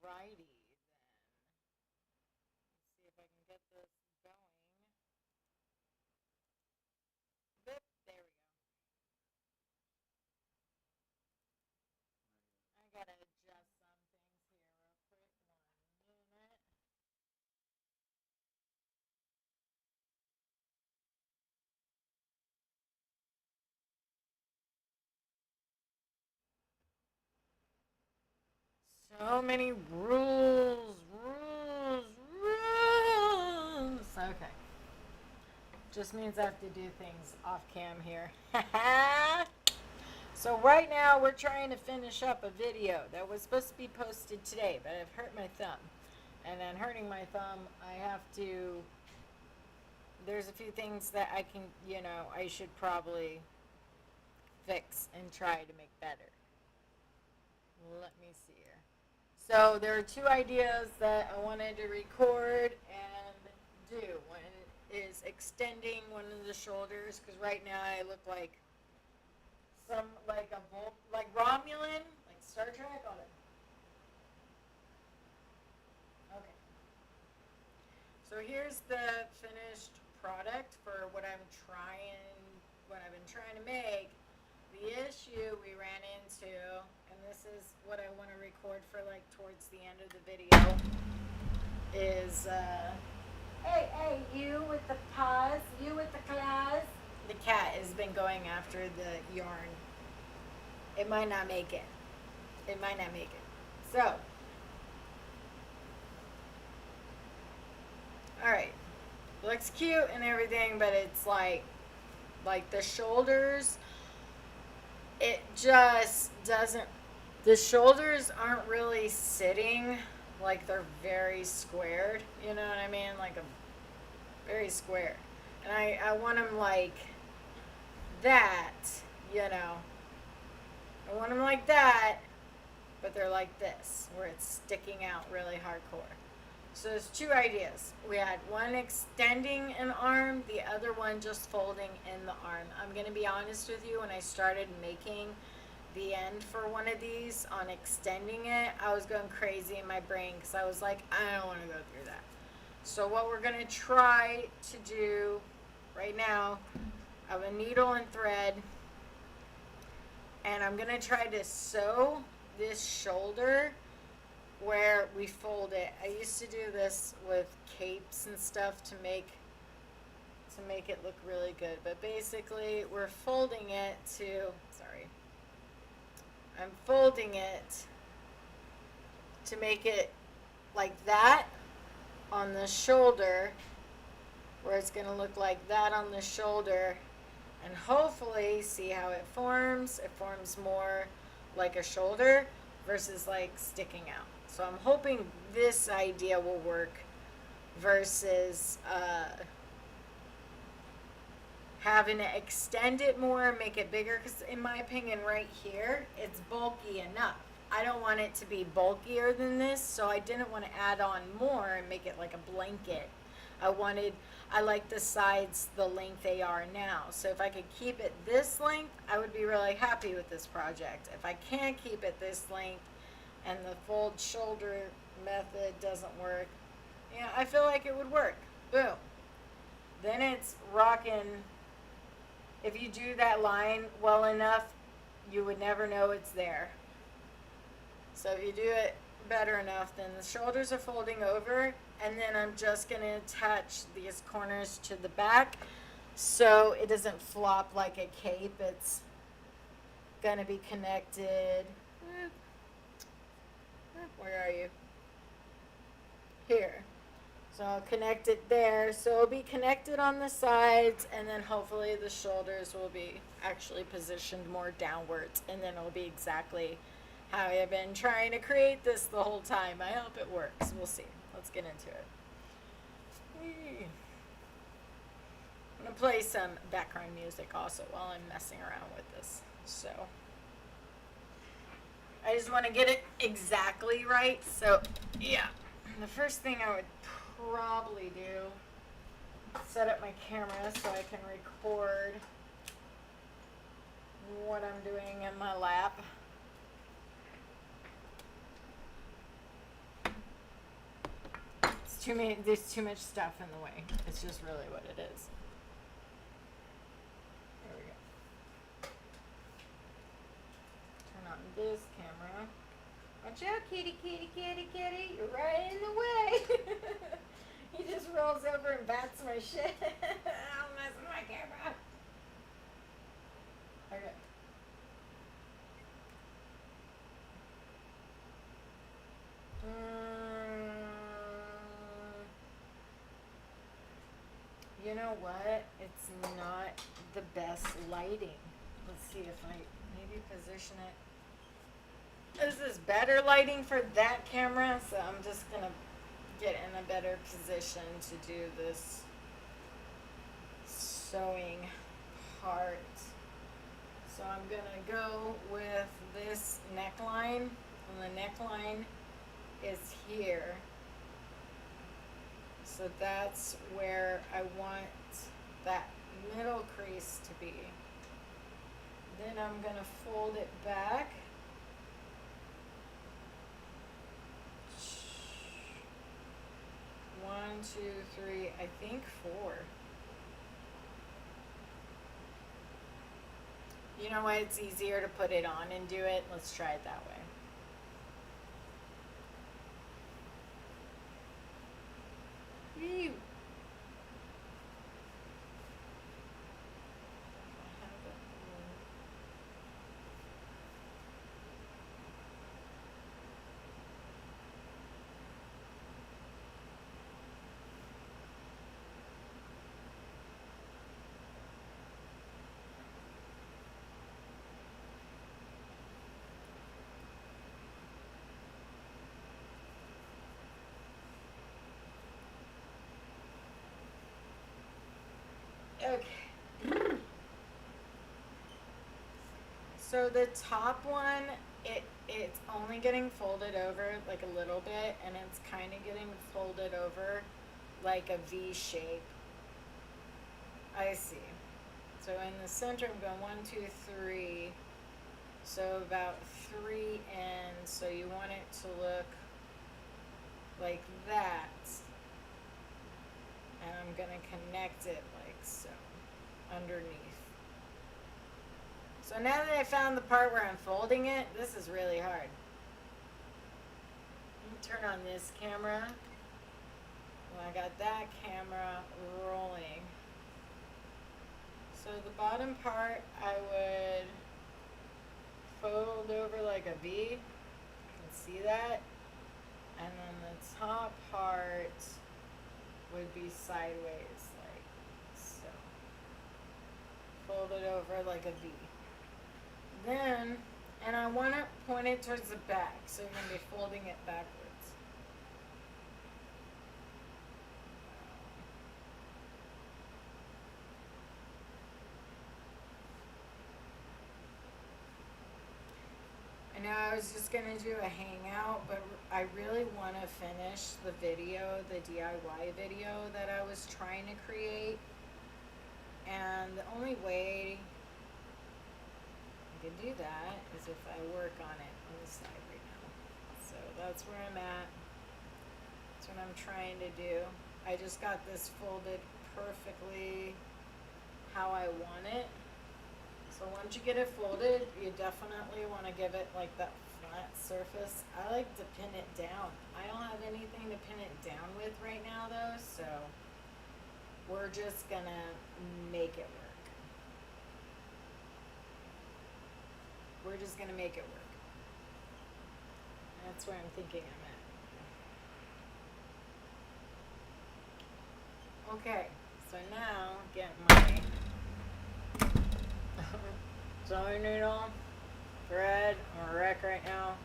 Alrighty then. Let's see if I can get this going. Boop, there we go. I gotta adjust some things here real quick. 1 minute. So many rules. Okay. Just means I have to do things off cam here. So right now we're trying to finish up a video that was supposed to be posted today, but I've hurt my thumb. And then hurting my thumb, I have to, there's a few things that I can, I should probably fix and try to make better. Let me see here. So there are two ideas that I wanted to record and do. One is extending one of the shoulders, because right now I look like like Romulan, like Star Trek on it. Okay. So here's the finished product for what I've been trying to make. The issue we ran into, and this is what I want to record for like towards the end of the video, is hey, you with the paws, you with the claws. The cat has been going after the yarn. It might not make it. So, alright. Looks cute and everything, but it's like the shoulders, it just doesn't, the shoulders aren't really sitting, like they're very squared, you know what I mean? Like a very square. And I want them like that, I want them like that, but they're like this, where it's sticking out really hardcore. So there's two ideas. We had one extending an arm, the other one just folding in the arm. I'm going to be honest with you, when I started making the end for one of these on extending it, I was going crazy in my brain because I was like, I don't want to go through that. So what we're going to try to do right now I have a needle and thread, and I'm gonna try to sew this shoulder where we fold it. I used to do this with capes and stuff to make it look really good, but basically we're folding it to, sorry, I'm folding it to make it like that on the shoulder, where it's going to look like that on the shoulder, and hopefully see how it forms. It forms more like a shoulder versus like sticking out. So I'm hoping this idea will work versus having to extend it more, make it bigger, because in my opinion right here it's bulky enough. I don't want it to be bulkier than this, so I didn't want to add on more and make it like a blanket. I like the sides the length they are now. So if I could keep it this length, I would be really happy with this project. If I can't keep it this length and the fold shoulder method doesn't work, yeah, I feel like it would work. Boom. Then it's rocking. If you do that line well enough, you would never know it's there. So if you do it better enough, then the shoulders are folding over, and then I'm just going to attach these corners to the back so it doesn't flop like a cape. It's going to be connected. Where are you? Here. So I'll connect it there. So it'll be connected on the sides, and then hopefully the shoulders will be actually positioned more downwards, and then it'll be exactly how I've been trying to create this the whole time. I hope it works. We'll see. Let's get into it. I'm going to play some background music also while I'm messing around with this. So I just want to get it exactly right. So yeah, the first thing I would probably do, set up my camera so I can record what I'm doing in my lap. There's too much stuff in the way. It's just really what it is. There we go. Turn on this camera. Watch out, kitty, kitty, kitty, kitty. You're right in the way. He just rolls over and bats my shit. I'm messing with my camera. Okay. You know what? It's not the best lighting. Let's see if I maybe position it. This is better lighting for that camera, so I'm just gonna get in a better position to do this sewing part. So I'm gonna go with this neckline, and the neckline is here. So that's where I want that middle crease to be. Then I'm going to fold it back. One, two, three, I think 4. You know what? It's easier to put it on and do it. Let's try it that way. Ew. Okay. So the top one, it's only getting folded over like a little bit, and it's kind of getting folded over like a V shape. I see. So in the center, I'm going 1, 2, 3. So about 3 ends. So you want it to look like that. And I'm I'm gonna connect it like so, underneath. So now that I found the part where I'm folding it, this is really hard. Let me turn on this camera. And I got that camera rolling. So the bottom part I would fold over like a V. You can see that. And then the top part would be sideways like so. Fold it over like a V. Then, and I want to point it towards the back, so you're going to be folding it backwards. I know I was just going to do a hangout, but I really want to finish the video, the DIY video that I was trying to create. And the only way I can do that is if I work on it on the side right now. So that's where I'm at. That's what I'm trying to do. I just got this folded perfectly how I want it. So once you get it folded, you definitely want to give it like that flat surface. I like to pin it down. I don't have anything to pin it down with right now though, so we're just gonna make it work. We're just gonna make it work. That's where I'm thinking I'm at. Okay, so now get my sewing needle, thread. I'm a wreck right now.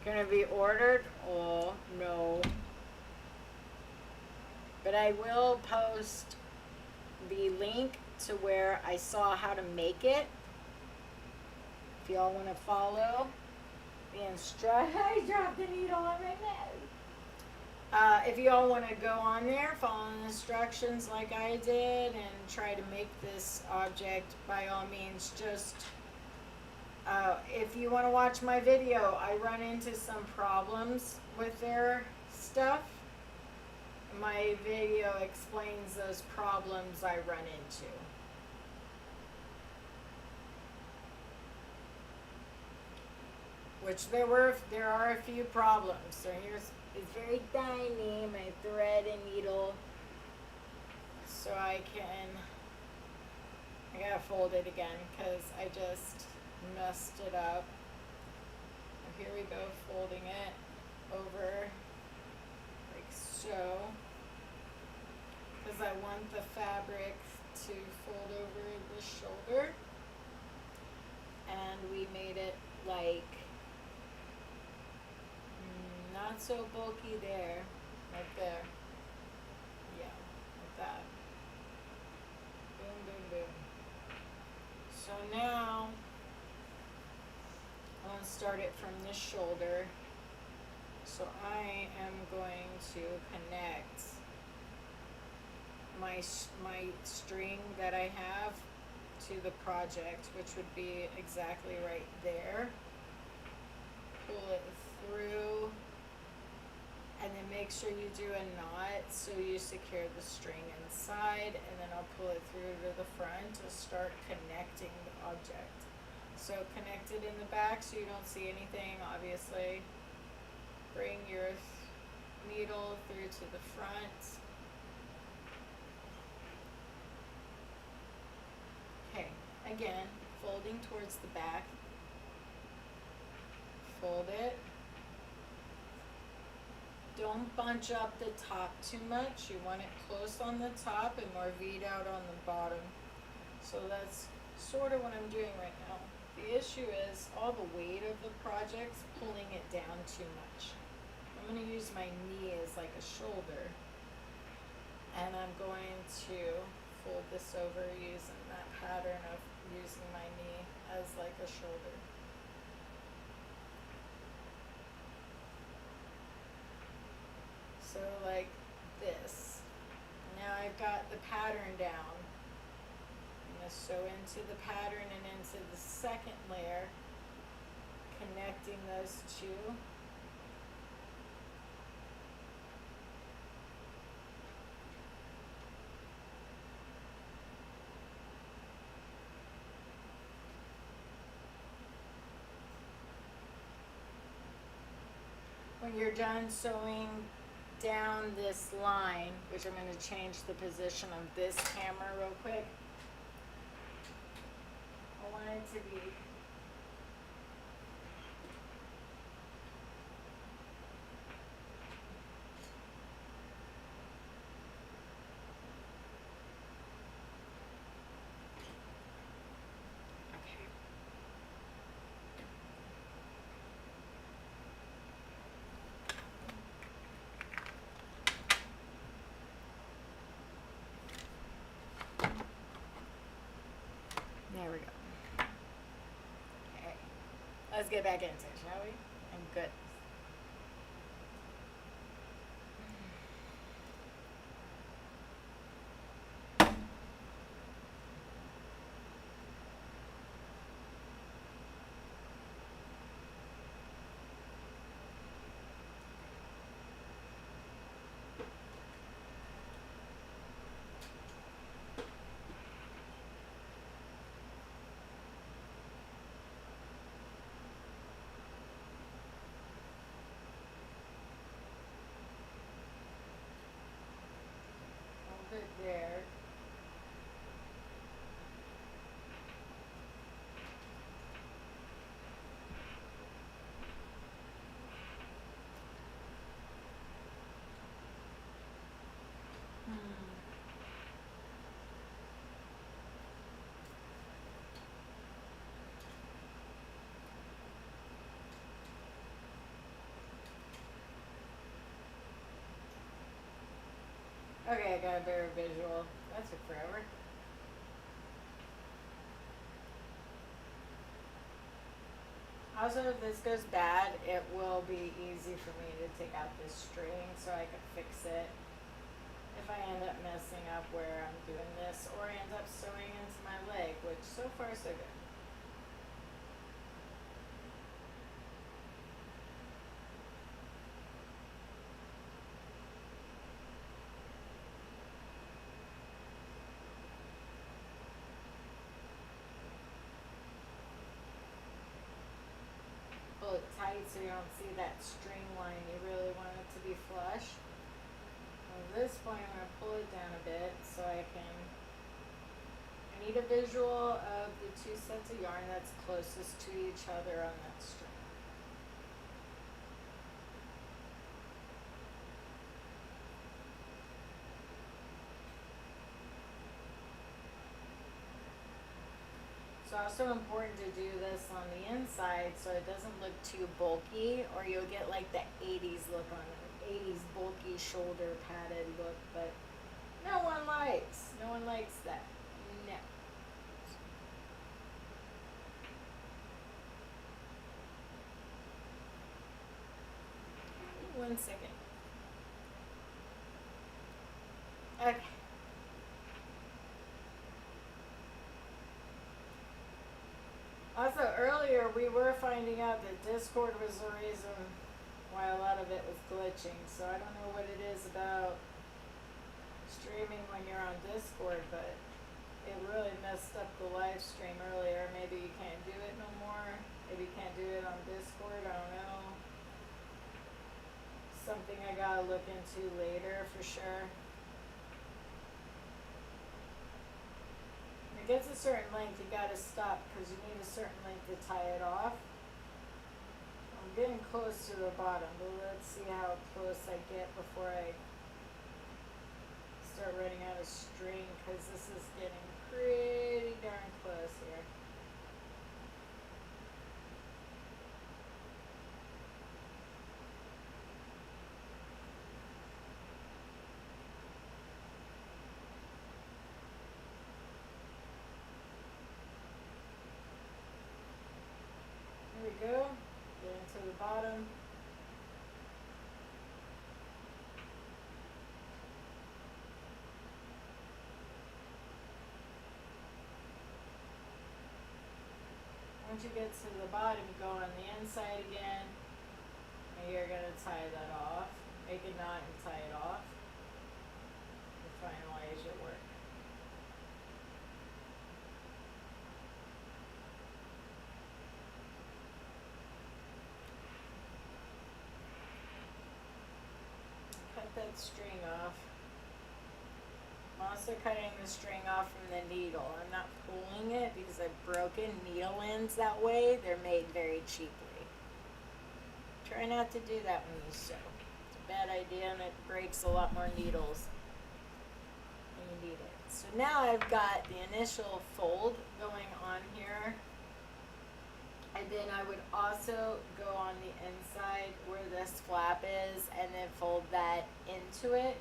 Gonna be ordered? Oh no. But I will post the link to where I saw how to make it. If y'all want to follow the instructions. I dropped the needle on my nose. If y'all want to go on there, follow the instructions like I did, and try to make this object, by all means, just if you want to watch my video, I run into some problems with their stuff. My video explains those problems I run into. Which there are a few problems. So it's very tiny, my thread and needle. So I gotta fold it again because I just messed it up. Here we go, folding it over like so, because I want the fabric to fold over the shoulder, and we made it like not so bulky there, right there, yeah, like that, boom, boom, boom. So now I'm going to start it from this shoulder. So I am going to connect my string that I have to the project, which would be exactly right there. Pull it through, and then make sure you do a knot so you secure the string inside, and then I'll pull it through to the front to start connecting the object. So connect it in the back so you don't see anything, obviously. Bring your needle through to the front. Okay, again, folding towards the back. Fold it. Don't bunch up the top too much. You want it close on the top and more V'd out on the bottom. So that's sort of what I'm doing right now. The issue is all the weight of the project's pulling it down too much. I'm going to use my knee as like a shoulder, and I'm going to fold this over using that pattern of using my knee as like a shoulder. So like this. Now I've got the pattern down. I'm going to sew into the pattern and into the second layer, connecting those two. When you're done sewing down this line, which I'm going to change the position of this camera real quick. I want it to be there we go. Okay. Let's get back into it, shall we? I'm good. Hold it there. Okay, I got a better visual. That took forever. Also, if this goes bad, it will be easy for me to take out this string so I can fix it if I end up messing up where I'm doing this or end up sewing into my leg, which so far so good. Pull it tight so you don't see that string line. You really want it to be flush. At this point, I'm going to pull it down a bit so I need a visual of the two sets of yarn that's closest to each other on that string. It's also important to do this on the inside so it doesn't look too bulky, or you'll get like the 80s look on it. 80s bulky shoulder padded look, but no one likes that. No. 1 second. Okay. Also, earlier we were finding out that Discord was the reason why a lot of it was glitching. So I don't know what it is about streaming when you're on Discord, but it really messed up the live stream earlier. Maybe you can't do it no more. Maybe you can't do it on Discord. I don't know. Something I gotta look into later for sure. When it gets a certain length, you gotta stop because you need a certain length to tie it off. I'm getting close to the bottom, but let's see how close I get before I start running out of string, because this is getting pretty darn close here. There we go. Getting to the bottom. once you get to the bottom, you go on the inside again, and you're going to tie that off. Make a knot and tie it off to finalize your work. Cut that string off. I'm also cutting the string off from the needle. I'm not pulling it because I've broken needle ends that way. They're made very cheaply. Try not to do that when you sew. It's a bad idea and it breaks a lot more needles than you need it. So now I've got the initial fold going on here. And then I would also go on the inside where this flap is and then fold that into it.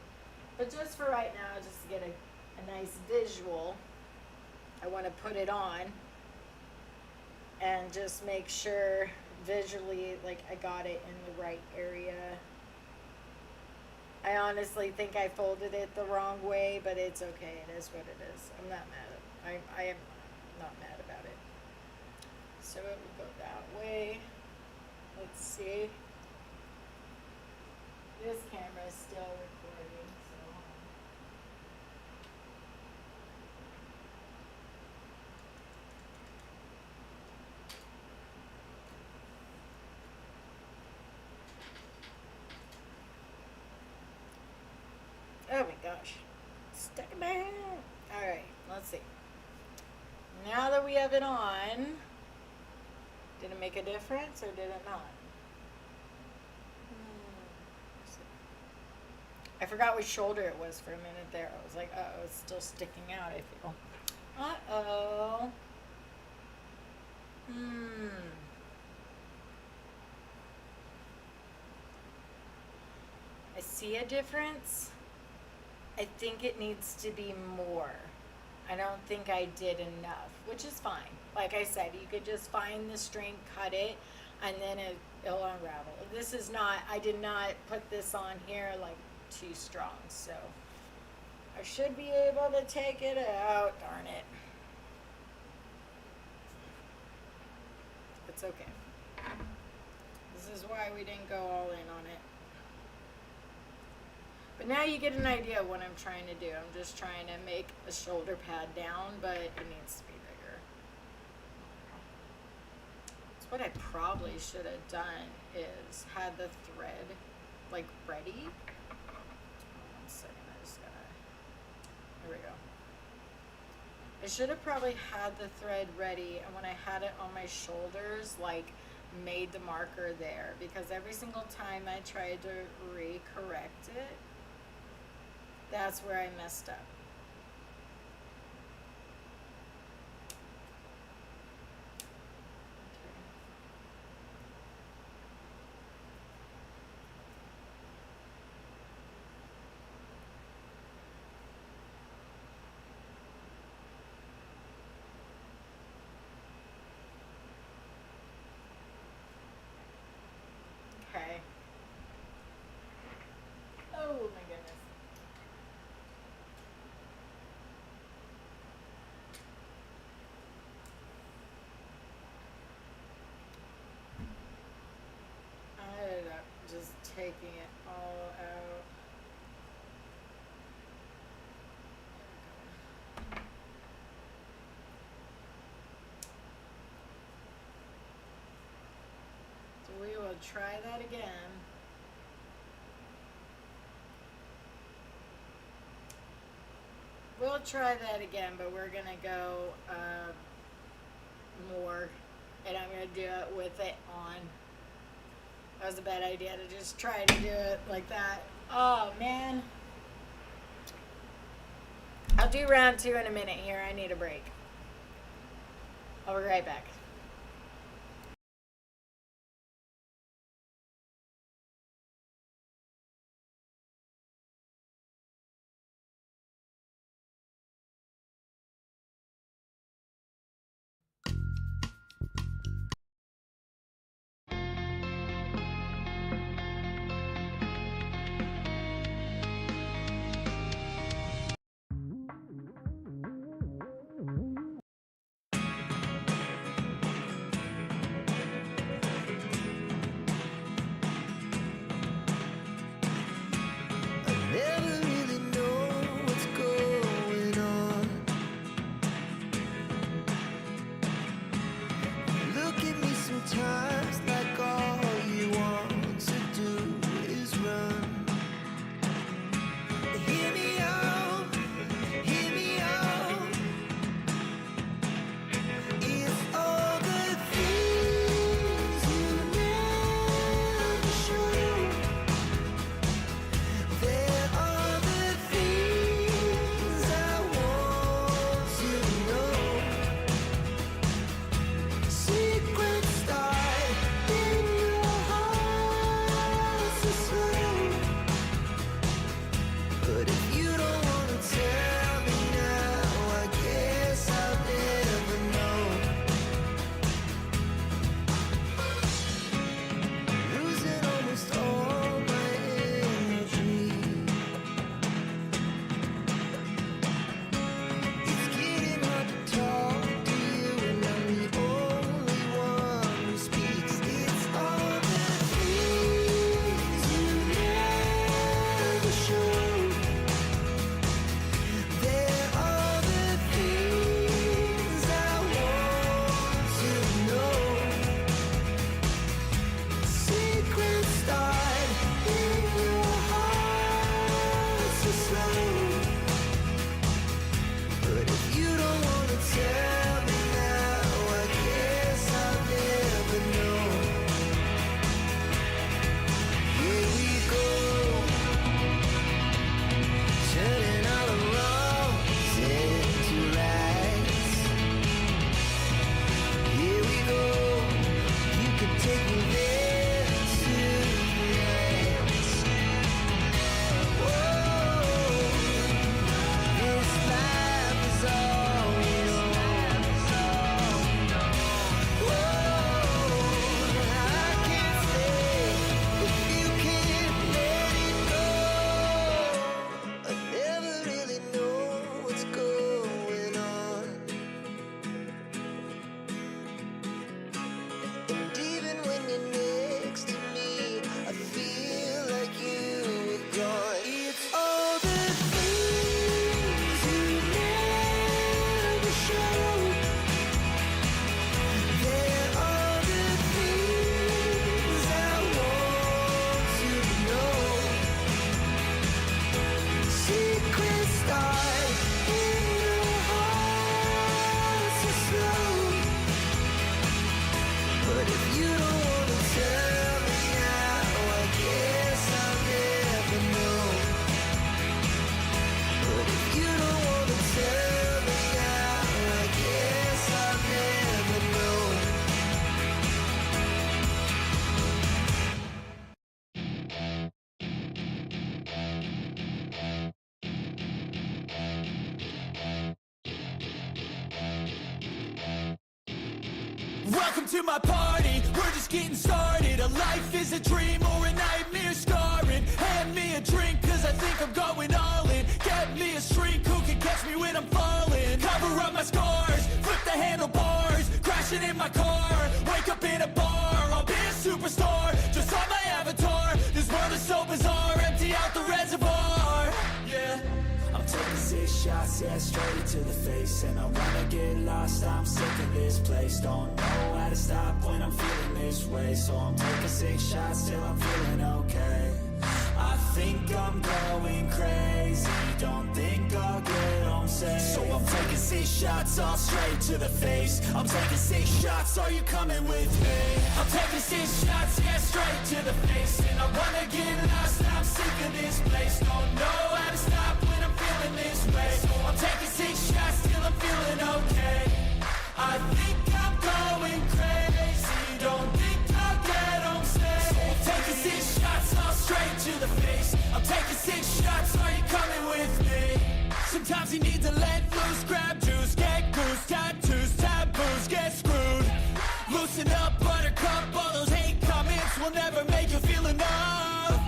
But just for right now, just to get a nice visual, I want to put it on and just make sure visually like I got it in the right area. I honestly think I folded it the wrong way, but it's okay. It is what it is. I'm not mad at it. I am not mad about it. So it will go that way. Let's see. This camera is still recording, so oh my gosh. Stuck in my hair. Alright, let's see. Now that we have it on, did it make a difference or did it not? I forgot which shoulder it was for a minute there. I was like, uh-oh, it's still sticking out, I feel. Uh-oh. I see a difference. I think it needs to be more. I don't think I did enough, which is fine. Like I said, you could just find the string, cut it, and then it'll unravel. This is not, I did not put this on here like too strong, so I should be able to take it out. Darn it. It's okay. This is why we didn't go all in on it. But now you get an idea of what I'm trying to do. I'm just trying to make a shoulder pad down, but it needs to be bigger. So what I probably should have done is had the thread like ready. One second, I just gotta, here we go. I should have probably had the thread ready, and when I had it on my shoulders, like made the marker there, because every single time I tried to re-correct it, that's where I messed up. Okay. Oh my goodness. I ended up just taking it all out. So we will try that again. We'll try that again, but we're gonna go more, and I'm gonna do it with it on. That was a bad idea to just try to do it like that. Oh man. I'll do round 2 in a minute here. I need a break. I'll be right back. Welcome to my party, we're just getting started. A life is a dream or a nightmare scarring. Hand me a drink cause I think I'm going all in. Get me a shrink who can catch me when I'm falling. Cover up my scars, flip the handlebars. Crashing in my car, wake up in a bar. I'll be a superstar, just on my avatar. This world is so bizarre, empty out the reservoir. Yeah, I'm taking 6 shots, yeah, straight to the face. And I wanna get lost, I'm sick of this place. Don't know how to stop when I'm feeling this way. So I'm taking 6 shots till I'm feeling okay. I think I'm going crazy, don't think I'll get home safe. So I'm taking 6 shots, all straight to the face. I'm taking 6 shots, are you coming with me? I'm taking 6 shots, yeah, straight to the face. And I wanna get lost, I'm sick of this place. Don't know how to stop when I'm feeling this way. So I'm taking 6 shots till I'm feeling okay. I think I'm going crazy, don't think I'll get home safe. So I'm taking 6 shots, all straight to the face. I'm taking 6 shots, are you coming with me? Sometimes you need to let loose, grab juice, get goose, tattoos, taboos, get screwed. Loosen up, buttercup, all those hate comments will never make you feel enough.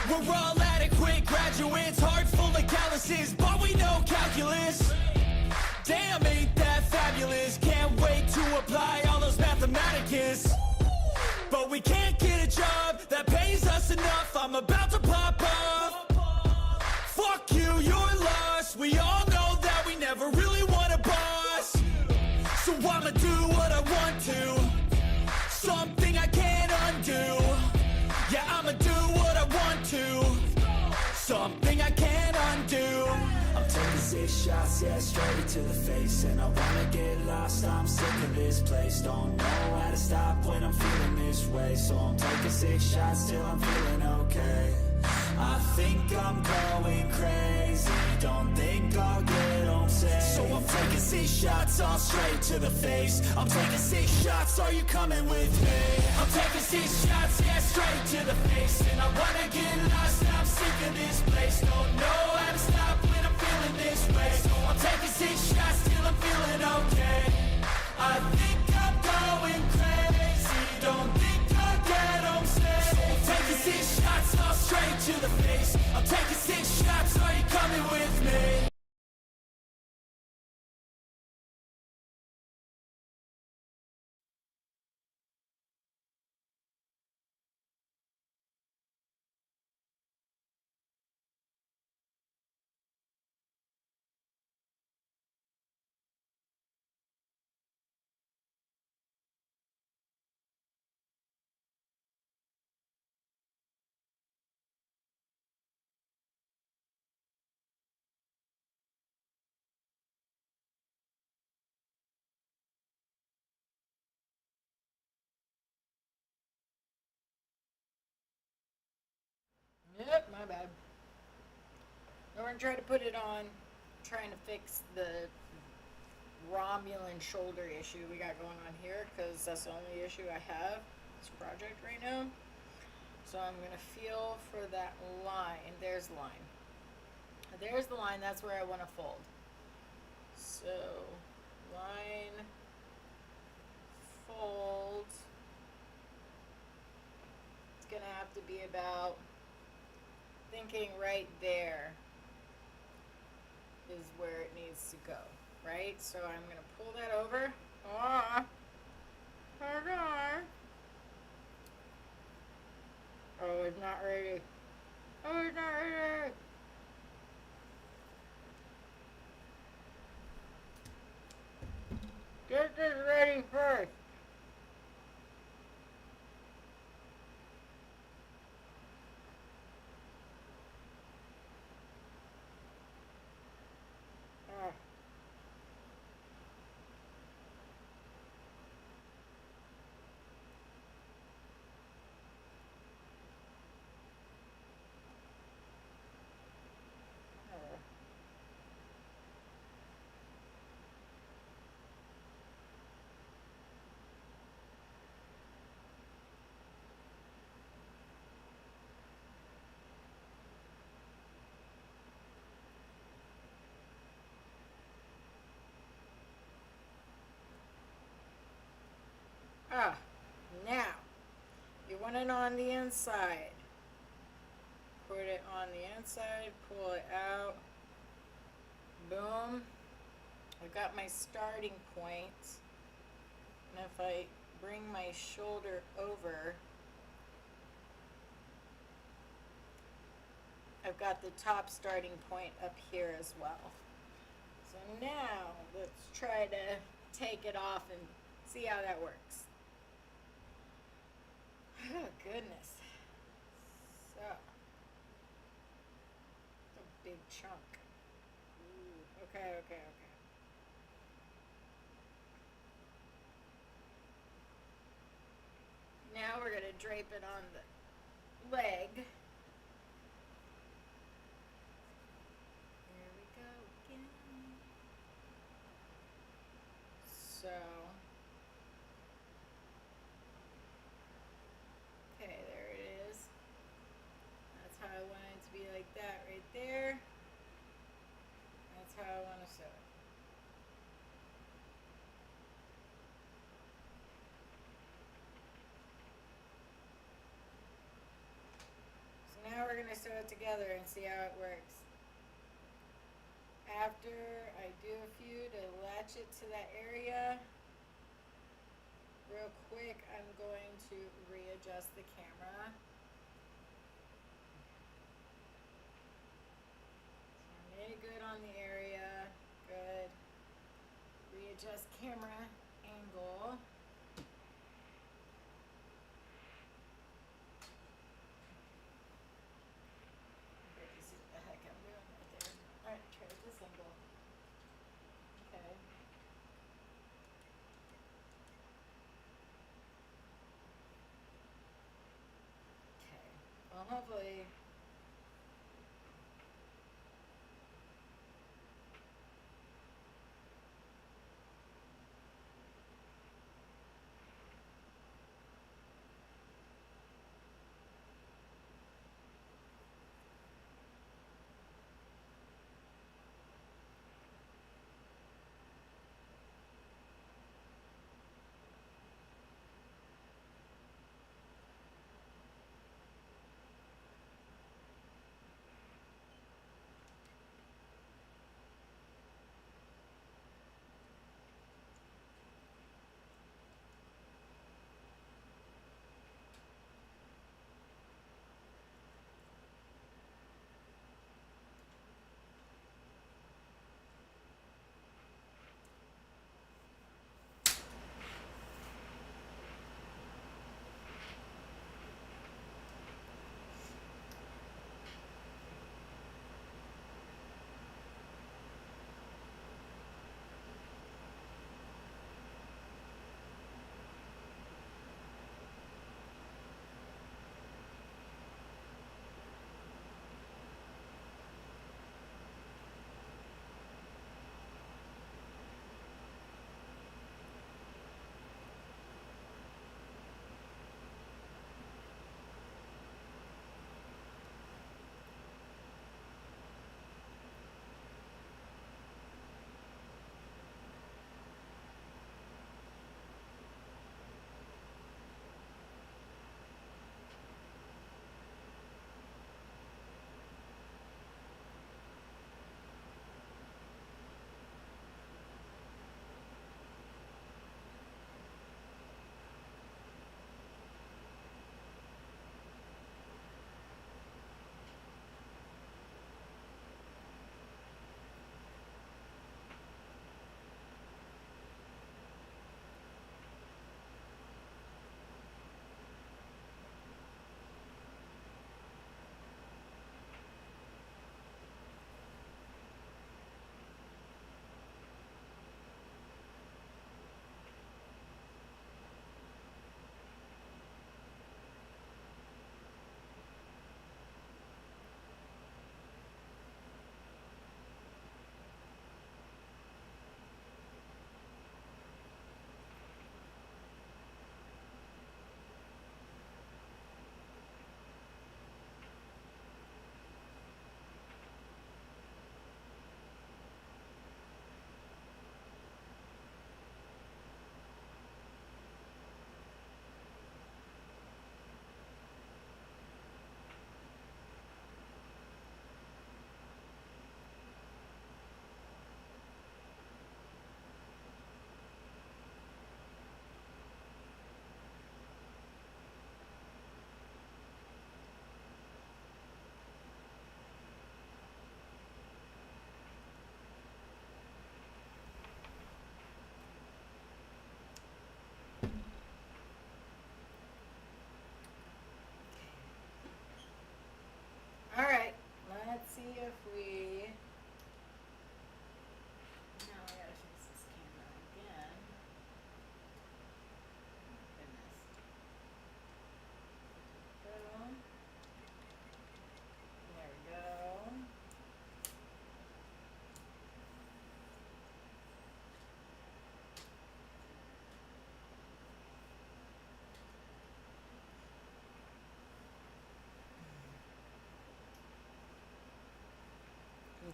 We're all adequate graduates, heart full of calluses, but we know calculus. Damn, ain't that fabulous? Can't wait to apply all those mathematicus. But we can't get a job that pays us enough. I'm about to pop off. Fuck you, you're lost. We all know that we never really want a boss. So I'ma do what I want to, something I can't undo. Yeah, I'ma do what I want to, something I can't undo. I'm taking 6 shots, yeah, straight to the face. And I wanna get lost, I'm sick of this place. Don't know how to stop when I'm feeling this way. So I'm taking 6 shots till I'm feeling okay. I think I'm going crazy, don't think I'll get home safe. So I'm taking 6 shots, all straight to the face. I'm taking 6 shots, are you coming with me? I'm taking 6 shots, yeah, straight to the face. And I wanna get lost, I'm sick of this place. Don't know how to stop when I'm feeling this way. So I'm taking 6 shots till I'm feeling okay. I think I'm going crazy, don't think I'll get home safe. So I'm taking 6 shots, all straight to the face. I'm taking 6 shots, are you coming with me? Yep, my bad. We're gonna try to put it on, trying to fix the Romulan shoulder issue we got going on here, because that's the only issue I have this project right now. So I'm gonna feel for that line. There's the line. There's the line. That's where I want to fold. So line, fold. It's gonna have to be about, thinking right there is where it needs to go, right? So I'm gonna pull that over. Hold on. Oh, it's not ready. Oh, it's not ready. Get this ready first. Ah, now, you want it on the inside. Put it on the inside, pull it out. Boom. I've got my starting point. And if I bring my shoulder over, I've got the top starting point up here as well. So now, let's try to take it off and see how that works. Oh, goodness. So, it's a big chunk. Ooh, okay. Now we're going to drape it on the leg. There we go again. So, okay, there it is. That's how I want it to be, like that right there. That's how I want to sew it. So now we're going to sew it together and see how it works. After I do a few to latch it to that area, real quick, I'm going to readjust the camera. So I made it good on the area. Good. Readjust camera angle. You see what the heck I'm doing right there. Alright, try this angle. Okay. Okay. Well, hopefully.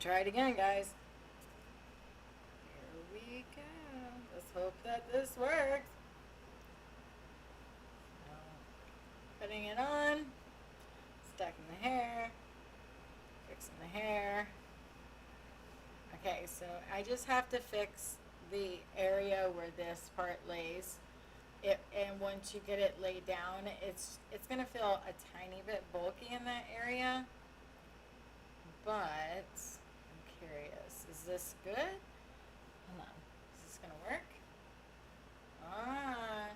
try it again, guys. Here we go. Let's hope that this works. Putting it on, stacking the hair, fixing the hair. Okay, so I just have to fix the area where this part lays. And once you get it laid down, it's gonna feel a tiny bit bulky in that area. But I'm curious, is this good? Hold on, is this gonna work? Ah.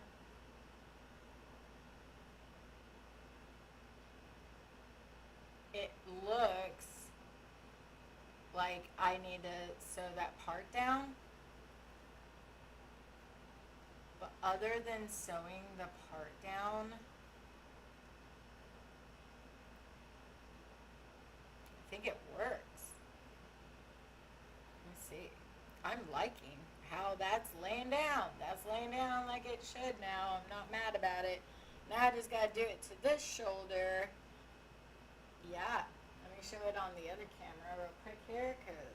It looks like I need to sew that part down. But other than sewing the part down, I think it works. Let me see. I'm liking how that's laying down. That's laying down like it should now. I'm not mad about it. Now I just gotta do it to this shoulder. Yeah, let me show it on the other camera real quick here, here it is.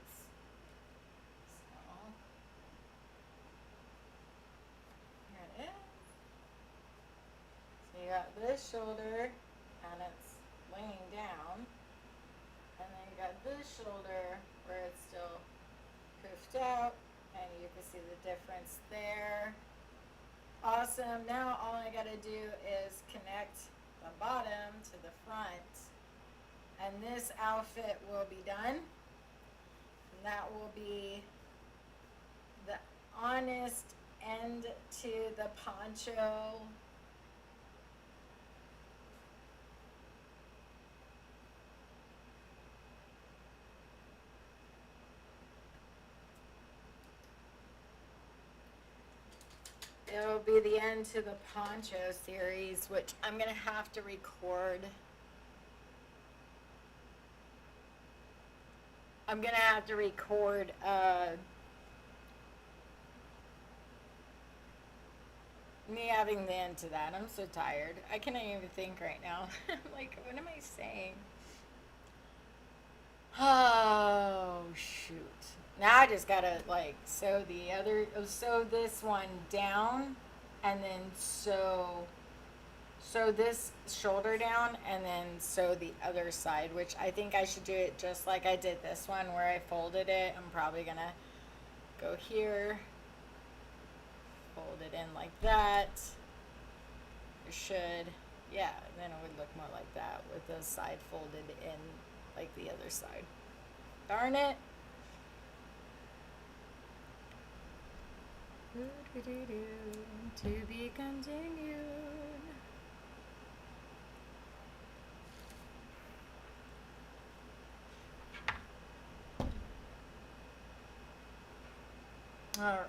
So you got this shoulder, and it's laying down, and then you got this shoulder where it's still poofed out, and you can see the difference there. Awesome. Now all I gotta do is connect the bottom to the front. And this outfit will be done. And that will be the honest end to the poncho. It'll be the end to the poncho series, which I'm gonna have to record. I'm gonna have to record me having the end to that. I'm so tired. I can't even think right now. Like, what am I saying? Oh shoot. Now I just gotta like sew this one down, and then sew this shoulder down, and then sew the other side, which I think I should do it just like I did this one where I folded it. I'm probably gonna go here, fold it in like that. It should, yeah, then it would look more like that with the side folded in like the other side. Darn it. To be continued. All right.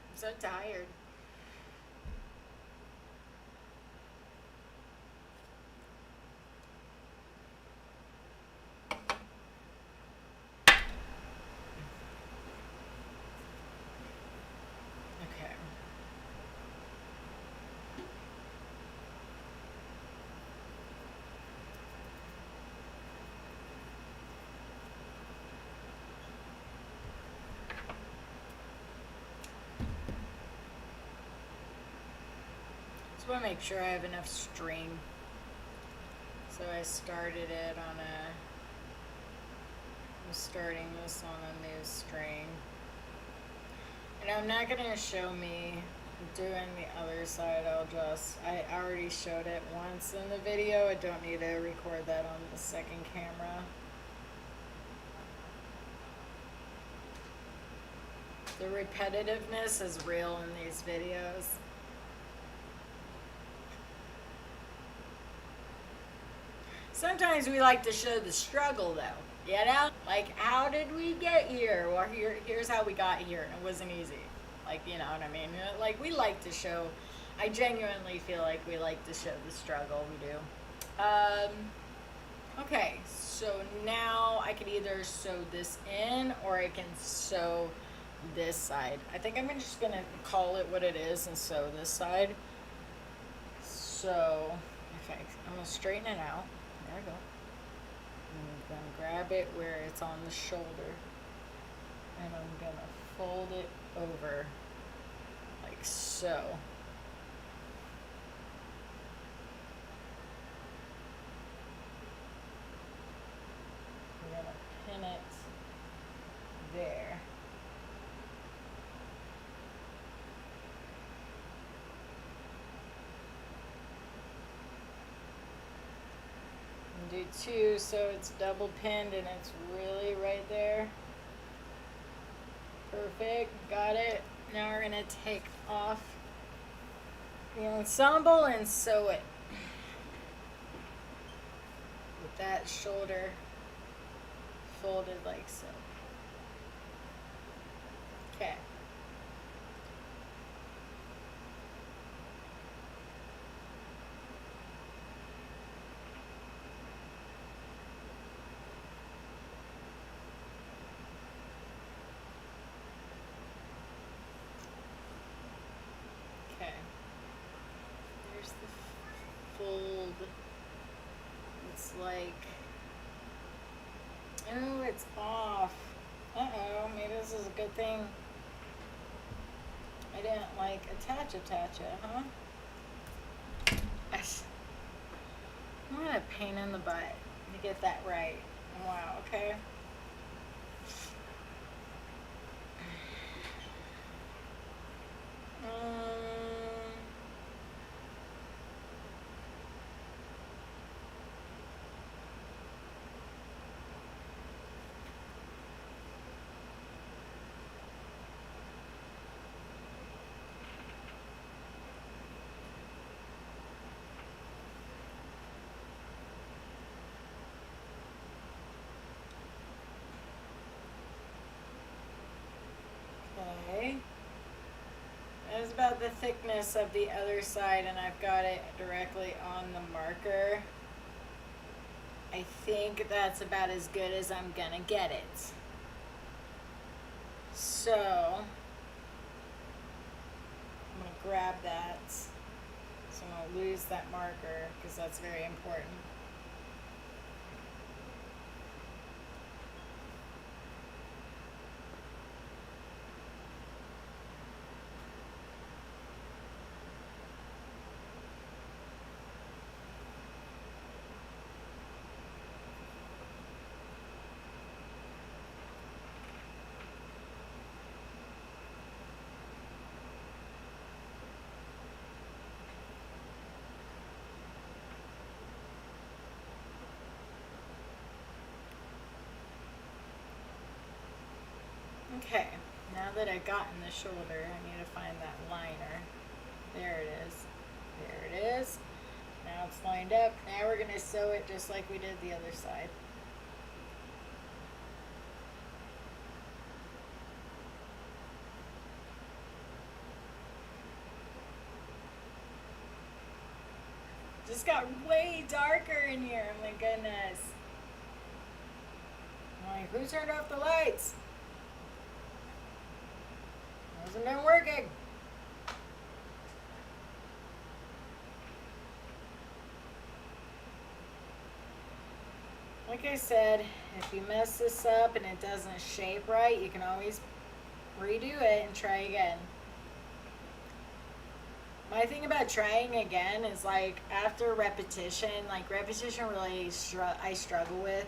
I'm so tired. Okay. Just want to make sure I have enough string. So I started it on I'm starting this on a new string. And I'm not going to show me doing the other side. I already showed it once in the video. I don't need to record that on the second camera. The repetitiveness is real in these videos. Sometimes we like to show the struggle though, you know? Like, how did we get here? Well, here's how we got here, and it wasn't easy. Like, you know what I mean? Like, we like to show I genuinely feel like we like to show the struggle. We do. Okay, so now I could either sew this in or I can sew this side. I think I'm just gonna call it what it is and sew this side. So, okay, I'm gonna straighten it out. There we go. I'm gonna grab it where it's on the shoulder. And I'm gonna fold it over like so. We're gonna pin it there. And do two so it's double pinned and it's really right there. Perfect, got it. Now we're gonna take off the ensemble and sew it with that shoulder folded like so. Okay. Okay. There's the fold. It's like, oh, it's off. Uh-oh, maybe this is a good thing. I didn't like attach it, huh? What a pain in the butt to get that right. Wow, okay. Okay. That is about the thickness of the other side, and I've got it directly on the marker. I think that's about as good as I'm gonna get it. So, I'm gonna grab that. So I'm gonna lose that marker because that's very important. Okay, now that I've gotten the shoulder, I need to find that liner. There it is. There it is. Now it's lined up. Now we're going to sew it just like we did the other side. Just got way darker in here. Oh my goodness. I'm like, who turned off the lights? Hasn't been working. Like I said, if you mess this up and it doesn't shape right, you can always redo it and try again. My thing about trying again is like after repetition, like repetition really I struggle with.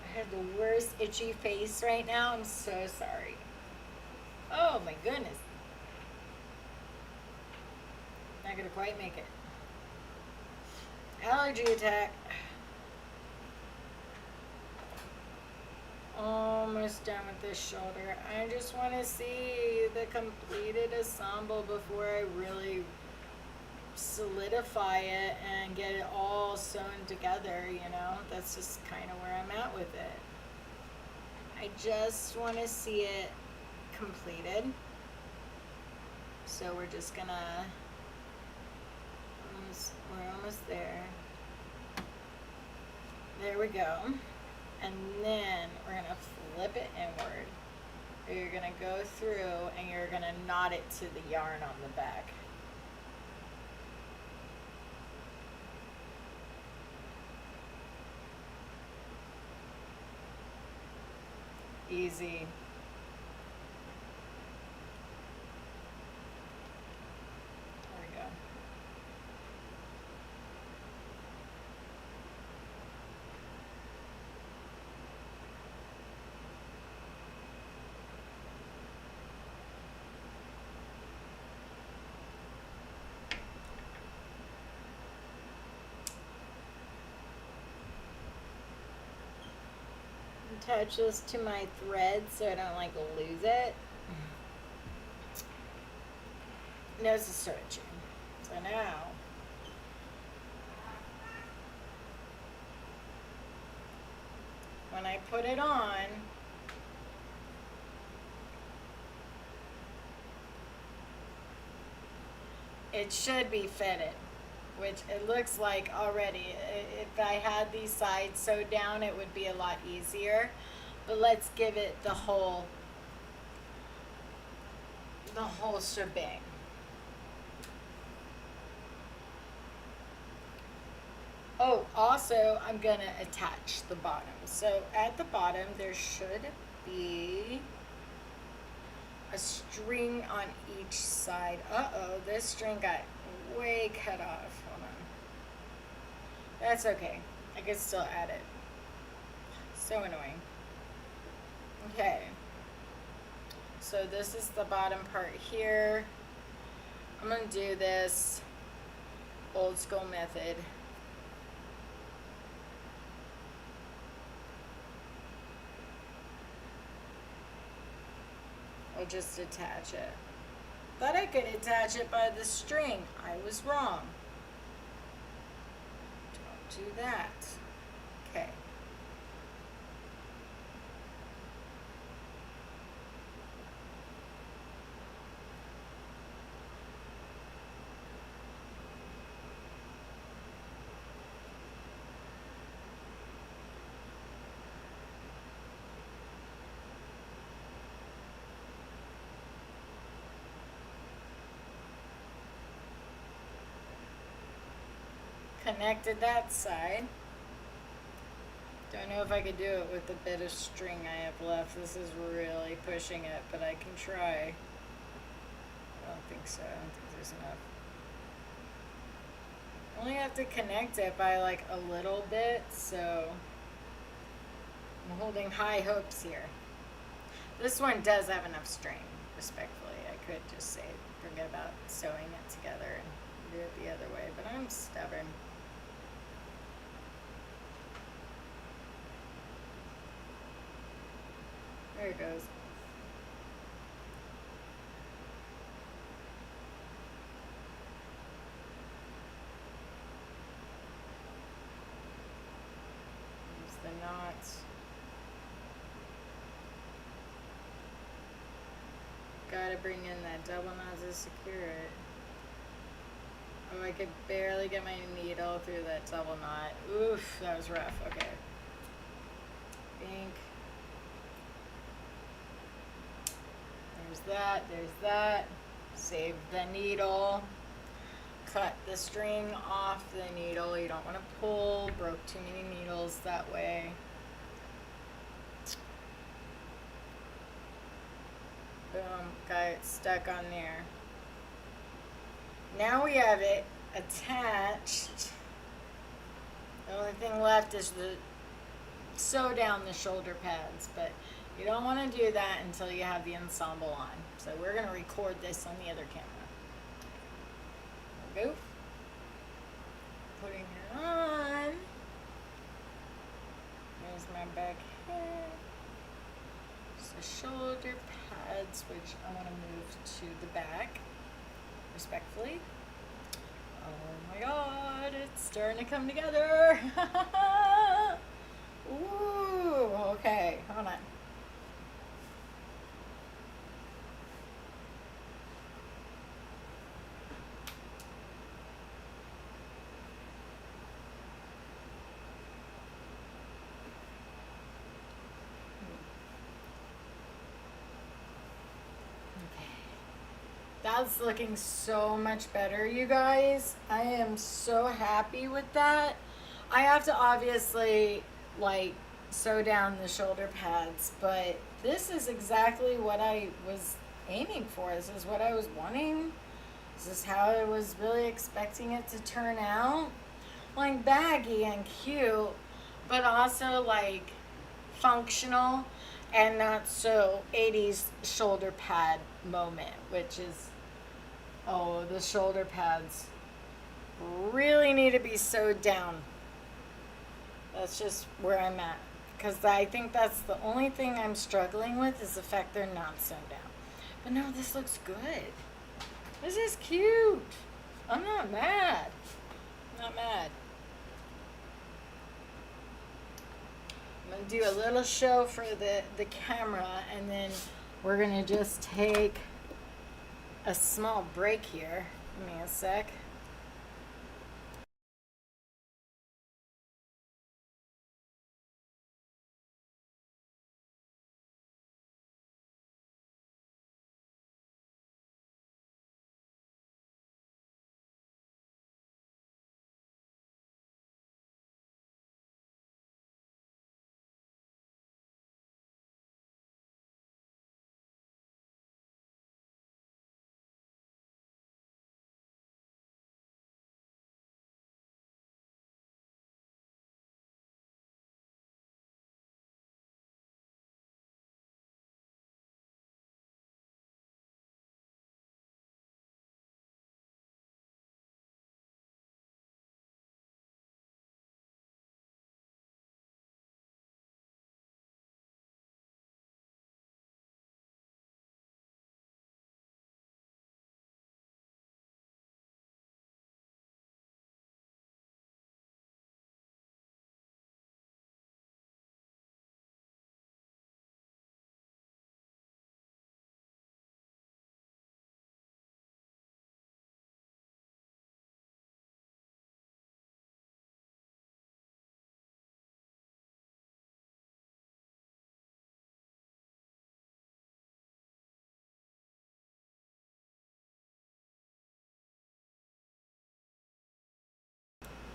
I have the worst itchy face right now. I'm so sorry. Oh my goodness. Not gonna quite make it. Allergy attack. Almost done with this shoulder. I just want to see the completed ensemble before I really solidify it and get it all sewn together, you know? That's just kind of where I'm at with it. I just want to see it completed. So we're just gonna We're almost there. There we go. And then we're gonna flip it inward. You're gonna go through and you're gonna knot it to the yarn on the back. Easy. There we go. Attach this to my thread so I don't like lose it. No stretching. So now when I put it on, it should be fitted, which it looks like already. If I had these sides sewed down, it would be a lot easier. But let's give it the whole shebang. Oh, also I'm gonna attach the bottom. So at the bottom there should be a string on each side. Uh-oh, this string got way cut off. Hold on. That's okay. I can still add it. So annoying. Okay. So this is the bottom part here. I'm gonna do this old school method. I'll just attach it. Thought I could attach it by the string. I was wrong. Don't do that. Okay. Connected that side. Don't know if I could do it with the bit of string I have left. This is really pushing it, but I can try. I don't think so. I don't think there's enough. Only have to connect it by like a little bit, so I'm holding high hopes here. This one does have enough string, respectfully. I could just say, forget about sewing it together and do it the other way, but I'm stubborn. There it goes. Use the knots. Gotta bring in that double knot to secure it. Oh, I could barely get my needle through that double knot. Oof, that was rough. Okay. Pink. There's that. Save the needle. Cut the string off the needle. You don't want to pull. Broke too many needles that way. Boom. Got it stuck on there. Now we have it attached. The only thing left is to sew down the shoulder pads, but you don't want to do that until you have the ensemble on. So we're going to record this on the other camera. There we go. Putting it on. There's my back head. It's the shoulder pads, which I want to move to the back, respectfully. Oh my god, it's starting to come together. Ooh, okay, hold on. That's looking so much better, you guys. I am so happy with that. I have to obviously like sew down the shoulder pads, but this is exactly what I was aiming for. This is what I was wanting. This is how I was really expecting it to turn out. Like baggy and cute, but also like functional and not so 80s shoulder pad moment, which is, oh, the shoulder pads really need to be sewed down. That's just where I'm at. Because I think that's the only thing I'm struggling with is the fact they're not sewn down. But no, this looks good. This is cute. I'm not mad. Not mad. I'm going to do a little show for the camera, and then we're going to just take a small break here. Give me a sec.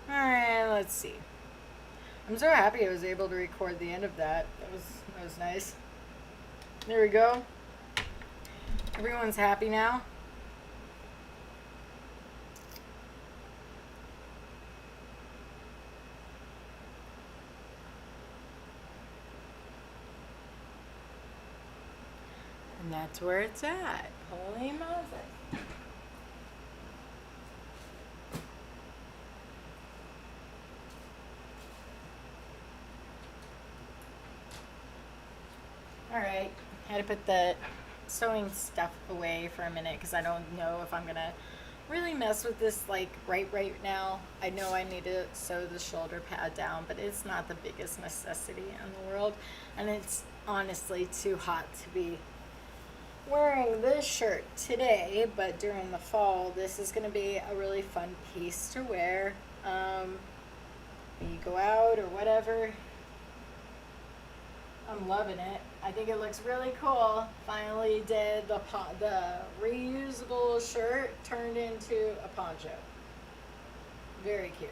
Alright, let's see. I'm so happy I was able to record the end of that. That was nice. There we go. Everyone's happy now. And that's where it's at. Holy moly. Alright, had to put the sewing stuff away for a minute because I don't know if I'm gonna really mess with this like right now. I know I need to sew the shoulder pad down, but it's not the biggest necessity in the world, and it's honestly too hot to be wearing this shirt today, but during the fall this is going to be a really fun piece to wear when you go out or whatever. I'm loving it. I think it looks really cool. Finally did the reusable shirt turned into a poncho. Very cute.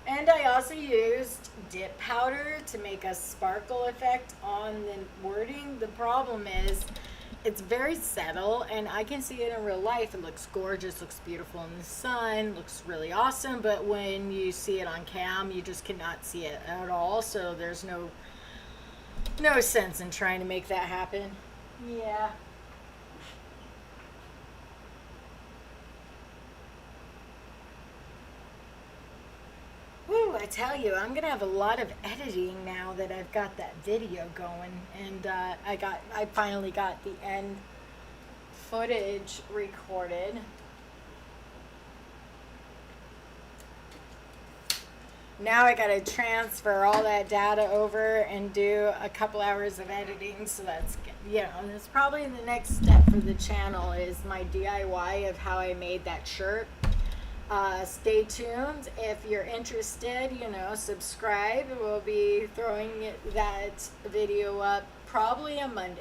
And I also used dip powder to make a sparkle effect on the wording. The problem is it's very subtle, and I can see it in real life. It looks gorgeous, looks beautiful in the sun, looks really awesome, but when you see it on cam, you just cannot see it at all, so there's no sense in trying to make that happen. Yeah. Woo, I tell you, I'm gonna have a lot of editing now that I've got that video going, and I finally got the end footage recorded. Now I gotta transfer all that data over and do a couple hours of editing, so that's, that's probably the next step for the channel is my DIY of how I made that shirt. Stay tuned. If you're interested, subscribe. We'll be throwing that video up probably on Monday.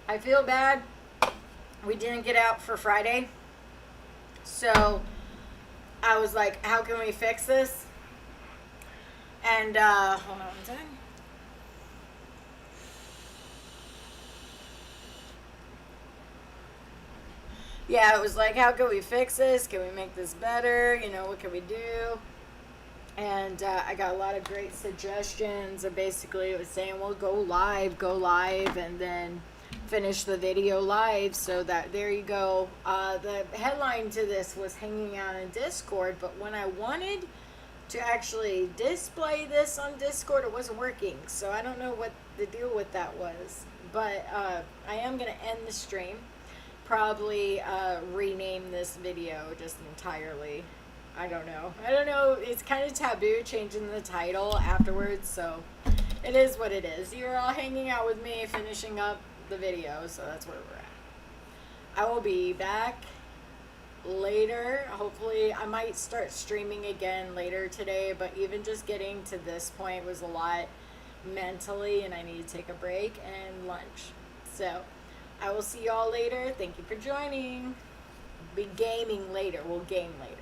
I feel bad we didn't get out for Friday. So I was like, how can we fix this? And hold on one second. Yeah, it was like, how can we fix this? Can we make this better? You know, what can we do? And I got a lot of great suggestions. And basically, it was saying, well, go live, and then finish the video live. So that, there you go. The headline to this was hanging out in Discord, but when I wanted to actually display this on Discord, it wasn't working. So I don't know what the deal with that was. But I am going to end the stream. Probably rename this video just entirely. I don't know. It's kind of taboo changing the title afterwards, so it is what it is. You're all hanging out with me, finishing up the video, so that's where we're at. I will be back later. Hopefully, I might start streaming again later today, but even just getting to this point was a lot mentally, and I need to take a break and lunch. So I will see y'all later. Thank you for joining. Be gaming later. We'll game later.